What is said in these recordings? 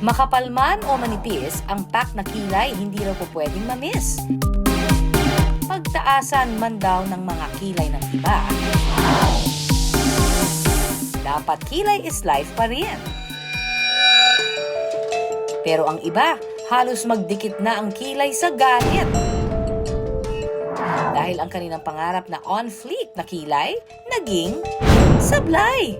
Makapal man o manipis, ang pack na kilay hindi raw po pwedeng ma-miss. Pagtaasan man daw ng mga kilay ng iba, dapat kilay is life pa rin. Pero ang iba, halos magdikit na ang kilay sa galit. Dahil ang kanilang pangarap na on-fleek na kilay, naging sablay.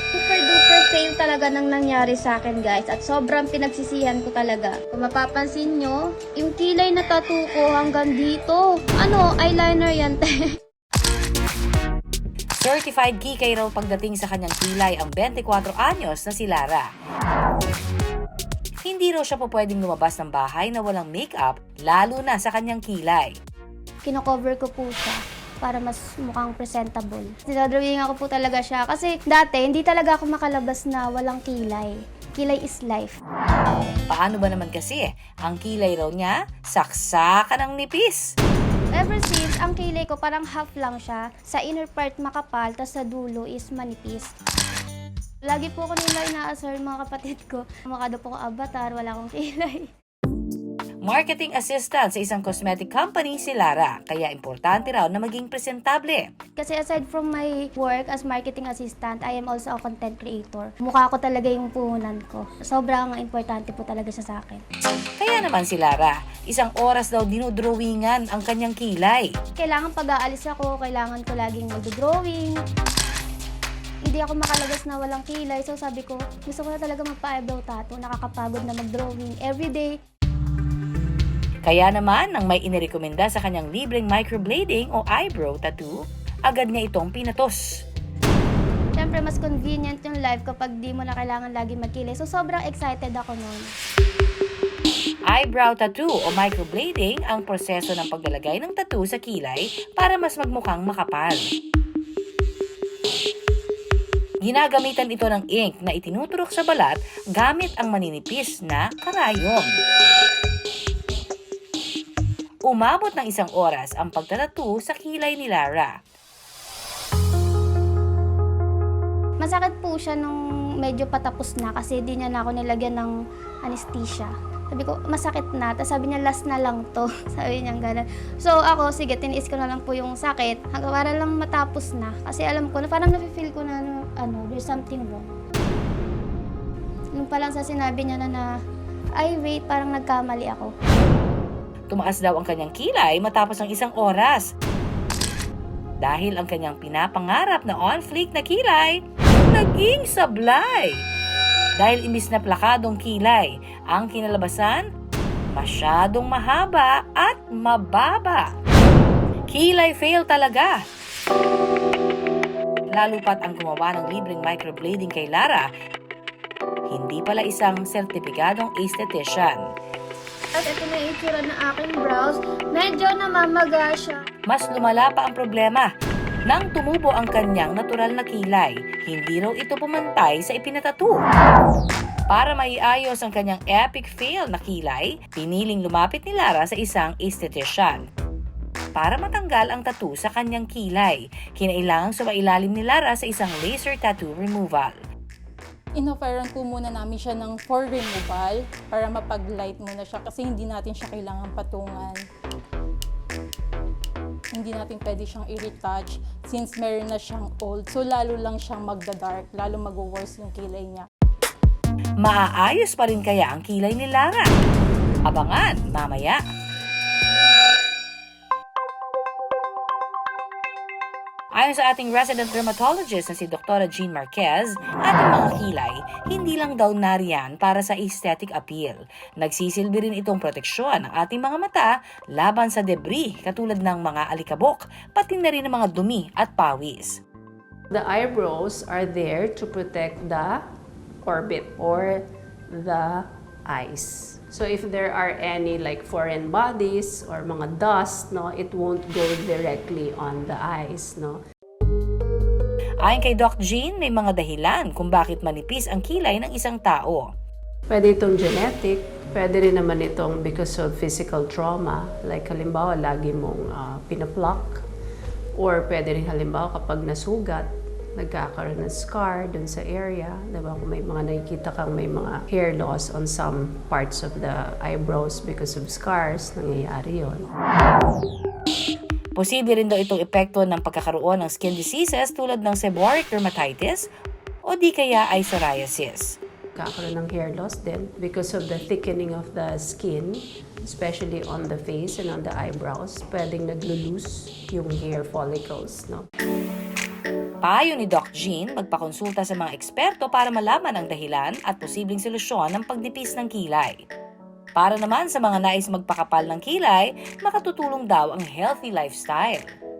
Super duper fail talaga nang nangyari sa akin, guys, at sobrang pinagsisihan ko talaga. Kung mapapansin nyo, yung kilay na tattoo ko hanggang dito. Ano, eyeliner yan, te. Certified kikay raw pagdating sa kanyang kilay ang 24 anyos na si Lara. Hindi raw siya po pwedeng lumabas ng bahay na walang makeup, lalo na sa kanyang kilay. Kino-cover ko po siya para mas mukhang presentable. Dinodrawing ako po talaga siya kasi dati hindi talaga ako makalabas na walang kilay. Kilay is life. Paano ba naman kasi? Ang kilay raw niya, saksakan ng nipis. Ever since, ang kilay ko parang half lang siya. Sa inner part makapal, tas sa dulo is manipis. Lagi po ako nila ina-assert mga kapatid ko. Mukha daw po ko avatar, wala akong kilay. Marketing assistant sa isang cosmetic company si Lara, kaya importante raw na maging presentable. Kasi aside from my work as marketing assistant, I am also a content creator. Mukha ko talaga yung puhunan ko. Sobrang importante po talaga siya sa akin. Kaya naman si Lara, isang oras daw dinodrawingan ang kanyang kilay. Kailangan pag-aalis ako, kailangan ko laging mag-drawing. Hindi ako makalabas na walang kilay. So sabi ko, gusto ko na talaga magpa-eyebrow tattoo. Nakakapagod na mag-drawing everyday. Kaya naman, nang may inirekomenda sa kanyang libreng microblading o eyebrow tattoo, agad niya itong pinatos. Siyempre, mas convenient yung life kapag di mo na kailangan lagi magkilay. So sobrang excited ako noon. Eyebrow tattoo o microblading ang proseso ng paglalagay ng tattoo sa kilay para mas magmukhang makapal. Ginagamitan ito ng ink na itinuturok sa balat gamit ang maninipis na karayom. Umabot ng 1 oras ang pagtatattoo sa kilay ni Lara. Masakit po siya nung medyo patapos na kasi di niya na ako nilagyan ng anesthesia. Sabi ko, masakit na. Tapos sabi niya, last na lang to. Sabi niya gano'n. So ako, sige, tiniis ko na lang po yung sakit. Hanggang para lang matapos na. Kasi alam ko na parang nafe-feel ko na there's something wrong. Nung pa lang sa sinabi niya na ay wait, parang nagkamali ako. Tumaas daw ang kanyang kilay matapos ng 1 oras. Dahil ang kanyang pinapangarap na on-fleek na kilay, naging sablay. Dahil imbis na plakadong kilay, ang kinalabasan, masyadong mahaba at mababa. Kilay fail talaga. Lalo pat ang gumawa ng libreng microblading kay Lara, hindi pala isang sertipikadong esthetician. At ito na yung itsura ng aking brows. Medyo namamaga siya. Mas lumala pa ang problema. Nang tumubo ang kanyang natural na kilay, hindi raw ito pumantay sa ipinatattoo. Para maiayos ang kanyang epic fail na kilay, piniling lumapit ni Lara sa isang esthetician. Para matanggal ang tattoo sa kanyang kilay, kinailangang sumailalim ni Lara sa isang laser tattoo removal. Inoferan po muna namin siya ng for removal para mapag-light muna siya kasi hindi natin siya kailangan patungan. Hindi natin pwede siyang i-retouch since meron na siyang old. So lalo lang siyang magda-dark, lalo mag-worse yung kilay niya. Maaayos pa rin kaya ang kilay ni Lara? Abangan mamaya. Ayon sa ating resident dermatologist na si Dr. Jean Marquez, ating mga kilay, hindi lang daw nariyan para sa aesthetic appeal. Nagsisilbi rin itong proteksyon ng ating mga mata laban sa debris katulad ng mga alikabok, pati na rin ng mga dumi at pawis. The eyebrows are there to protect the orbit or the eyes. So if there are any like foreign bodies or mga dust, no, it won't go directly on the eyes, no. Ayon kay Doc Jean, may mga dahilan kung bakit manipis ang kilay ng isang tao. Pwede itong genetic, pwede rin naman itong because of physical trauma, like halimbawa lagi mong pinapluck, or pwede rin halimbawa kapag nasugat, nagkakaroon ng scar dun sa area. Diba? Kung may mga nakikita kang may mga hair loss on some parts of the eyebrows because of scars, nangyayari yun. Posible rin daw itong epekto ng pagkakaroon ng skin diseases tulad ng seborrheic dermatitis o di kaya ay psoriasis. Kakaroon ng hair loss din because of the thickening of the skin, especially on the face and on the eyebrows. Pwedeng naglo-loose yung hair follicles, no? Payo ni Doc Jean, magpakonsulta sa mga eksperto para malaman ang dahilan at posibleng solusyon ng pagdipis ng kilay. Para naman sa mga nais magpakapal ng kilay, makatutulong daw ang healthy lifestyle.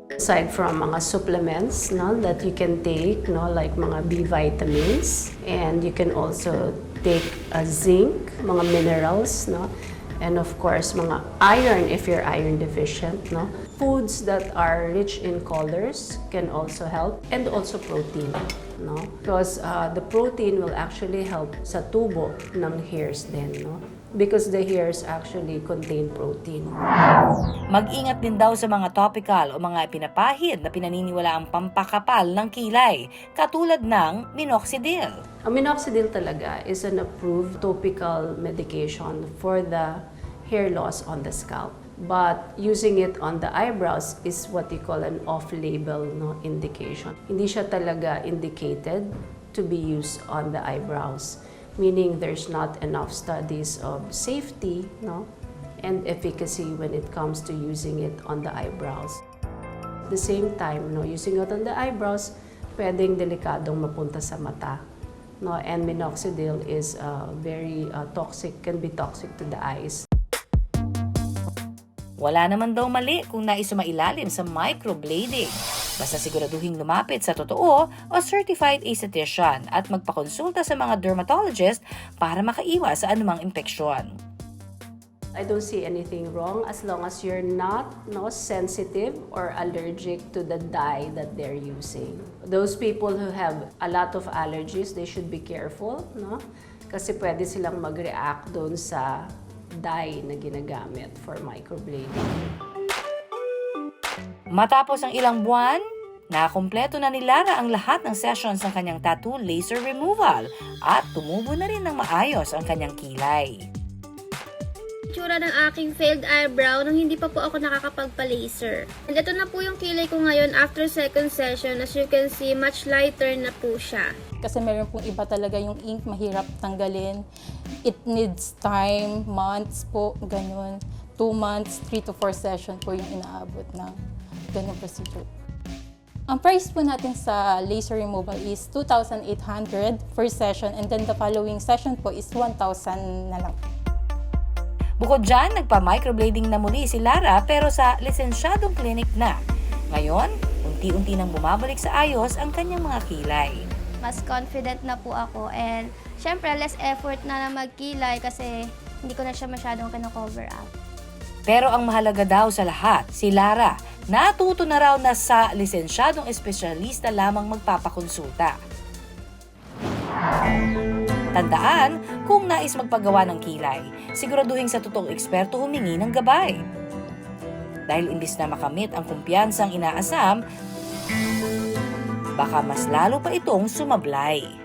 Aside from mga supplements, no, that you can take, no, like mga B vitamins, and you can also take zinc, mga minerals, no, and of course mga iron if you're iron deficient, no. Foods that are rich in colors can also help, and also protein, no, because the protein will actually help sa tubo ng hairs din, no, because the hairs actually contain protein. Mag-ingat din daw sa mga topical o mga pinapahid na pinaniniwalaang pampakapal ng kilay, katulad ng minoxidil. Ang minoxidil talaga is an approved topical medication for the hair loss on the scalp. But using it on the eyebrows is what you call an off-label, no, indication. Hindi siya talaga indicated to be used on the eyebrows, meaning there's not enough studies of safety, no, and efficacy when it comes to using it on the eyebrows. At the same time, no, using it on the eyebrows, pwedeng delikadong mapunta sa mata, no, and minoxidil is very toxic, can be toxic to the eyes. Wala naman daw mali kung nais sumailalim sa microblading. Basta siguraduhin lumapit sa totoo o certified aesthetician at magpakonsulta sa mga dermatologist para makaiwas sa anumang impeksyon. I don't see anything wrong as long as you're not, no, sensitive or allergic to the dye that they're using. Those people who have a lot of allergies, they should be careful, no? Kasi pwede silang mag-react doon sa dye na ginagamit for microblading. Matapos ang ilang buwan, nakumpleto na ni Lara ang lahat ng sessions ng kanyang tattoo laser removal at tumubo na rin ng maayos ang kanyang kilay. Itsura ng aking failed eyebrow nung hindi pa po ako nakakapagpa-laser. And ito na po yung kilay ko ngayon after second session. As you can see, much lighter na po siya. Kasi meron pong iba talaga yung ink, mahirap tanggalin. It needs time, months po, ganun. 2 months, 3 to 4 session po yung inaabot na ganung procedure. Ang price po natin sa laser removal is 2,800 per session, and then the following session po is 1,000 na lang. Bukod dyan, nagpa-microblading na muli si Lara pero sa lisensyadong clinic na. Ngayon, unti-unti nang bumabalik sa ayos ang kanyang mga kilay. Mas confident na po ako, and syempre less effort na magkilay kasi hindi ko na siya masyadong kino-cover up. Pero ang mahalaga daw sa lahat, si Lara, natuto na raw na sa lisensyadong espesyalista lamang magpapakonsulta. Tandaan, kung nais magpagawa ng kilay, siguraduhin sa totoong eksperto humingi ng gabay. Dahil imbis na makamit ang kumpiyansang inaasam, baka mas lalo pa itong sumablay.